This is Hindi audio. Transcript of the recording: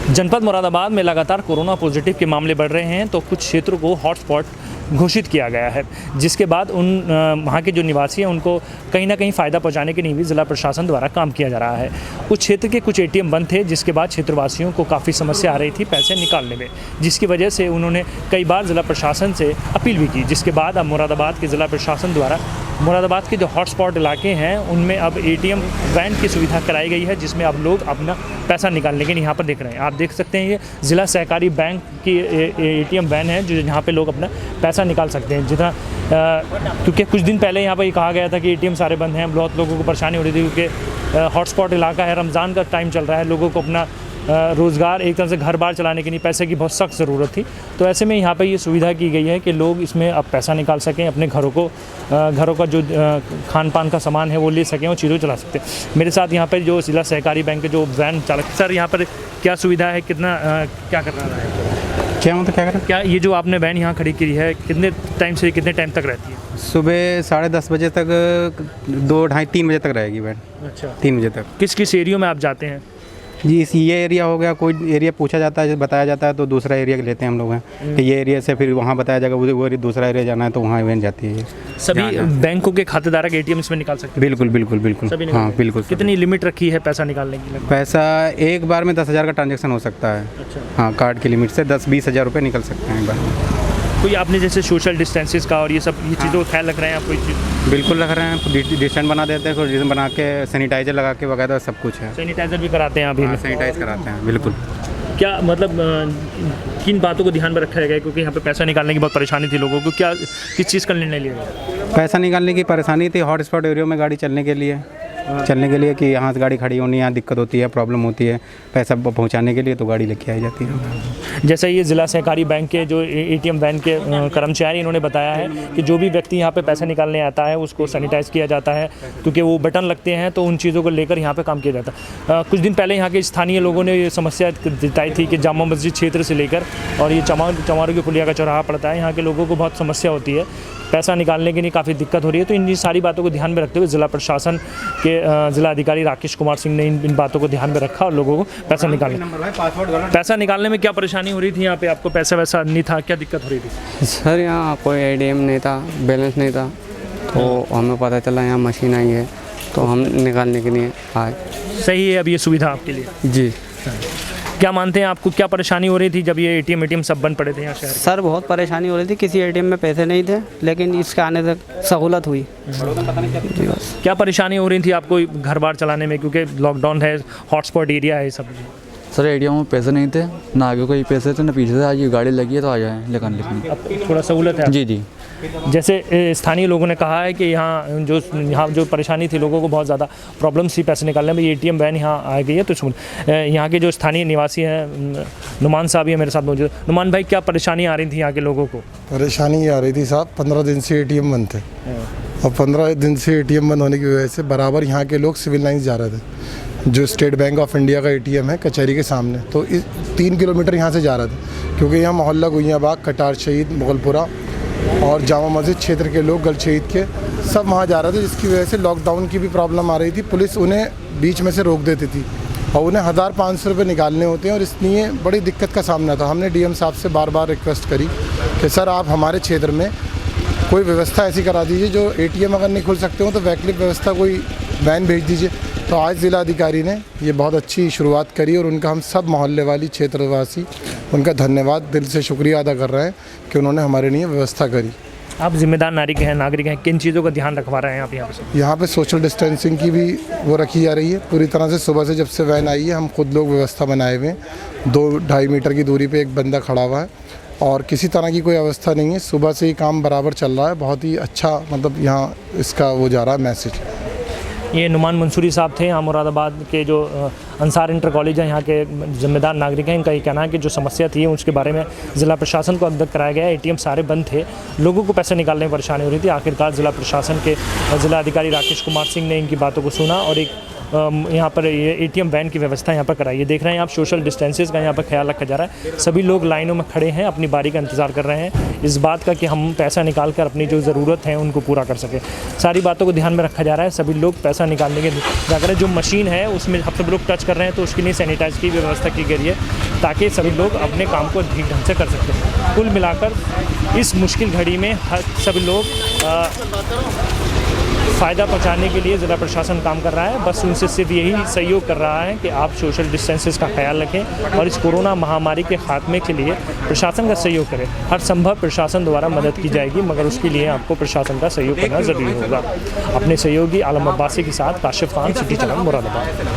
जनपद मुरादाबाद में लगातार कोरोना पॉजिटिव के मामले बढ़ रहे हैं, तो कुछ क्षेत्रों को हॉटस्पॉट घोषित किया गया है, जिसके बाद वहाँ के जो निवासी हैं उनको कहीं ना कहीं फ़ायदा पहुँचाने के लिए भी ज़िला प्रशासन द्वारा काम किया जा रहा है। उस क्षेत्र के कुछ एटीएम बंद थे, जिसके बाद क्षेत्रवासियों को काफ़ी समस्या आ रही थी पैसे निकालने में, जिसकी वजह से उन्होंने कई बार ज़िला प्रशासन से अपील भी की, जिसके बाद अब मुरादाबाद के ज़िला प्रशासन द्वारा मुरादाबाद के जो हॉटस्पॉट इलाके हैं उनमें अब एटीएम वैन की सुविधा कराई गई है, जिसमें अब लोग अपना पैसा निकालने के लिए यहाँ पर देख रहे हैं। आप देख सकते हैं ये ज़िला सहकारी बैंक की एटीएम वैन है, जो यहाँ पे लोग अपना पैसा निकाल सकते हैं। जितना क्योंकि कुछ दिन पहले यहाँ पर ये कहा गया था कि एटीएम सारे बंद हैं, बहुत लोगों को परेशानी हो रही थी, क्योंकि हॉटस्पॉट इलाका है, रमज़ान का टाइम चल रहा है, लोगों को अपना रोज़गार एक तरह से घर बार चलाने के लिए पैसे की बहुत सख्त ज़रूरत थी। तो ऐसे में यहाँ पे ये सुविधा की गई है कि लोग इसमें अब पैसा निकाल सकें, अपने घरों का जो खान पान का सामान है वो ले सकें और चीज़ों चला सकते हैं। मेरे साथ यहाँ पर जो ज़िला सहकारी बैंक के जो वैन चालक, सर यहाँ पर क्या सुविधा है, कितना क्या कर रहा है, क्या मतलब क्या करें? क्या ये जो आपने वैन यहाँ खड़ी की है कितने टाइम से कितने टाइम तक रहती है? सुबह 10:30 बजे तक, 2, ढाई 3 बजे तक रहेगी वैन। अच्छा, 3 बजे तक। किस किस एरियो में आप जाते हैं? जी, ये एरिया हो गया, कोई एरिया पूछा जाता है, बताया जाता है तो दूसरा एरिया लेते हैं हम लोग हैं कि ये एरिया से, फिर वहाँ बताया जाएगा वो दूसरा एरिया जाना है तो वहाँ वैन जाती है। सभी बैंकों के खातेदारों के एटीएम इसमें निकाल सकते हैं? बिल्कुल बिल्कुल बिल्कुल, हाँ बिल्कुल। कितनी लिमिट रखी है पैसा निकालने की? पैसा एक बार में 10,000 का ट्रांजेक्शन हो सकता है। अच्छा, हाँ, कार्ड की लिमिट से 10-20 हज़ार रुपये निकल सकते हैं एक बार। कोई आपने जैसे सोशल डिस्टेंसेस का और ये सब चीज़ों का ख्याल रख रहे हैं आप? कोई चीज़ बिल्कुल रख रहे हैं, डिस्टेंस बना देते हैं, कोई डिस्टेंस बना के सैनिटाइजर लगा के वगैरह सब कुछ है। सैनिटाइजर भी कराते हैं अभी? हाँ, सैनिटाइज कराते हैं बिल्कुल। क्या मतलब किन बातों को ध्यान में रखा गया, क्योंकि यहाँ पे पैसा निकालने की बहुत परेशानी थी लोगों को, क्या किस चीज़ का निर्णय लिया गया? पैसा निकालने की परेशानी थी हॉटस्पॉट एरिया में गाड़ी चलने के लिए कि यहाँ से गाड़ी खड़ी होनी, यहाँ दिक्कत होती है, प्रॉब्लम होती है पैसा पहुँचाने के लिए, तो गाड़ी लेके आई जाती है। जैसे ये ज़िला सहकारी बैंक के जो एटीएम वैन के कर्मचारी, इन्होंने बताया है कि जो भी व्यक्ति यहाँ पे पैसा निकालने आता है उसको सैनिटाइज़ किया जाता है, क्योंकि वो बटन लगते हैं, तो उन चीज़ों को लेकर यहाँ पे काम किया जाता है। कुछ दिन पहले यहाँ के स्थानीय लोगों ने ये समस्या जताई थी कि जामा मस्जिद क्षेत्र से लेकर और ये चमारू की पुलिया का चौराहा पड़ता है, यहाँ के लोगों को बहुत समस्या होती है, पैसा निकालने के लिए काफ़ी दिक्कत हो रही है। तो इन सारी बातों को ध्यान में रखते हुए ज़िला प्रशासन के ज़िला अधिकारी राकेश कुमार सिंह ने इन बातों को ध्यान में रखा और लोगों को पैसा निकालने में क्या परेशानी हो रही थी यहाँ पे? आपको पैसा वैसा नहीं था, क्या दिक्कत हो रही थी? सर यहाँ कोई एटीएम नहीं था, बैलेंस नहीं था, तो हमें पता चला यहाँ मशीन आई है तो हम निकालने के लिए आए। सही है अब ये सुविधा आपके लिए? जी। क्या मानते हैं, आपको क्या परेशानी हो रही थी जब ये एटीएम सब बंद पड़े थे यहाँ शहर? सर बहुत परेशानी हो रही थी, किसी एटीएम में पैसे नहीं थे, लेकिन इसके आने तक सहूलत हुई। जी बस। क्या परेशानी हो रही थी आपको घर बार चलाने में, क्योंकि लॉकडाउन है, हॉटस्पॉट एरिया है सब? सर एटीएम में पैसे नहीं थे, ना आगे कोई पैसे थे ना पीछे से, आज ये गाड़ी लगी है तो आ जाए लेकिन अब थोड़ा सहूलत है? जी जी। जैसे स्थानीय लोगों ने कहा है कि यहाँ जो परेशानी थी, लोगों को बहुत ज़्यादा प्रॉब्लम थी पैसे निकालने में, ये एटीएम वैन यहाँ आ गई है। तो यहाँ के जो स्थानीय निवासी हैं, नुमान साहब, ये मेरे साथ मौजूद। नुमान भाई, क्या परेशानी आ रही थी यहाँ के लोगों को? परेशानी ये आ रही थी साहब, 15 दिन से एटीएम बंद थे और 15 दिन से एटीएम बंद होने की वजह से बराबर यहाँ के लोग सिविल लाइन्स जा रहे थे। जो स्टेट बैंक ऑफ इंडिया का एटीएम है कचहरी के सामने, तो 3 किलोमीटर यहाँ से जा रहे थे, क्योंकि यहाँ मोहल्ला गुइयाबाग, कटार शहीद, मुगलपुरा और जामा मस्जिद क्षेत्र के लोग, गल शहीद के, सब वहाँ जा रहे थे, जिसकी वजह से लॉकडाउन की भी प्रॉब्लम आ रही थी। पुलिस उन्हें बीच में से रोक देती थी और उन्हें 1500 रुपये निकालने होते हैं और इसलिए बड़ी दिक्कत का सामना था। हमने डीएम साहब से बार बार रिक्वेस्ट करी कि सर आप हमारे क्षेत्र में कोई व्यवस्था ऐसी करा दीजिए, जो एटीएम अगर नहीं खुल सकते हो तो वैकल्पिक व्यवस्था कोई वैन भेज दीजिए। तो आज ज़िला अधिकारी ने ये बहुत अच्छी शुरुआत करी और उनका हम सब मोहल्ले वाली क्षेत्रवासी उनका धन्यवाद, दिल से शुक्रिया अदा कर रहे हैं कि उन्होंने हमारे लिए व्यवस्था करी। आप जिम्मेदार नागरिक हैं, किन चीज़ों का ध्यान रखवा रहे हैं आप यहाँ पे? यहाँ पे सोशल डिस्टेंसिंग की भी वो रखी जा रही है पूरी तरह से। सुबह से जब से वैन आई है हम खुद लोग व्यवस्था बनाए हुए हैं, 2-2.5 मीटर की दूरी पे एक बंदा खड़ा हुआ है और किसी तरह की कोई अवस्था नहीं है। सुबह से ही काम बराबर चल रहा है, बहुत ही अच्छा, मतलब यहाँ इसका वो जा रहा है मैसेज। ये नुमान मंसूरी साहब थे, यहाँ मुरादाबाद के जो अंसार इंटर कॉलेज है, यहाँ के जिम्मेदार नागरिक हैं। इनका ये कहना है कि जो समस्या थी उसके बारे में ज़िला प्रशासन को अवगत कराया गया। एटीएम सारे बंद थे, लोगों को पैसे निकालने में परेशानी हो रही थी। आखिरकार ज़िला प्रशासन के ज़िला अधिकारी राकेश कुमार सिंह ने इनकी बातों को सुना और एक यहाँ पर ये ATM वैन की व्यवस्था यहाँ पर कराई है। देख रहे हैं आप, सोशल डिस्टेंसेस का यहाँ पर ख्याल रखा जा रहा है। सभी लोग लाइनों में खड़े हैं, अपनी बारी का इंतज़ार कर रहे हैं इस बात का कि हम पैसा निकाल कर अपनी जो ज़रूरत है उनको पूरा कर सकें। सारी बातों को ध्यान में रखा जा रहा है। सभी लोग पैसा निकालने के जाकर जो मशीन है उसमें हम सब लोग टच कर रहे हैं, तो उसके लिए सैनिटाइज की व्यवस्था की गई है ताकि सभी लोग अपने काम को ठीक ढंग से कर सकते हैं। कुल मिलाकर इस मुश्किल घड़ी में सभी लोग फ़ायदा पहुंचाने के लिए ज़िला प्रशासन काम कर रहा है। बस उनसे सिर्फ यही सहयोग कर रहा है कि आप सोशल डिस्टेंसेस का ख्याल रखें और इस कोरोना महामारी के खात्मे के लिए प्रशासन का सहयोग करें। हर संभव प्रशासन द्वारा मदद की जाएगी, मगर उसके लिए आपको प्रशासन का सहयोग करना ज़रूरी होगा। अपने सहयोगी आलम अब्बासी के साथ काशिफ खान, सिटी चैनल, मुरादाबाद।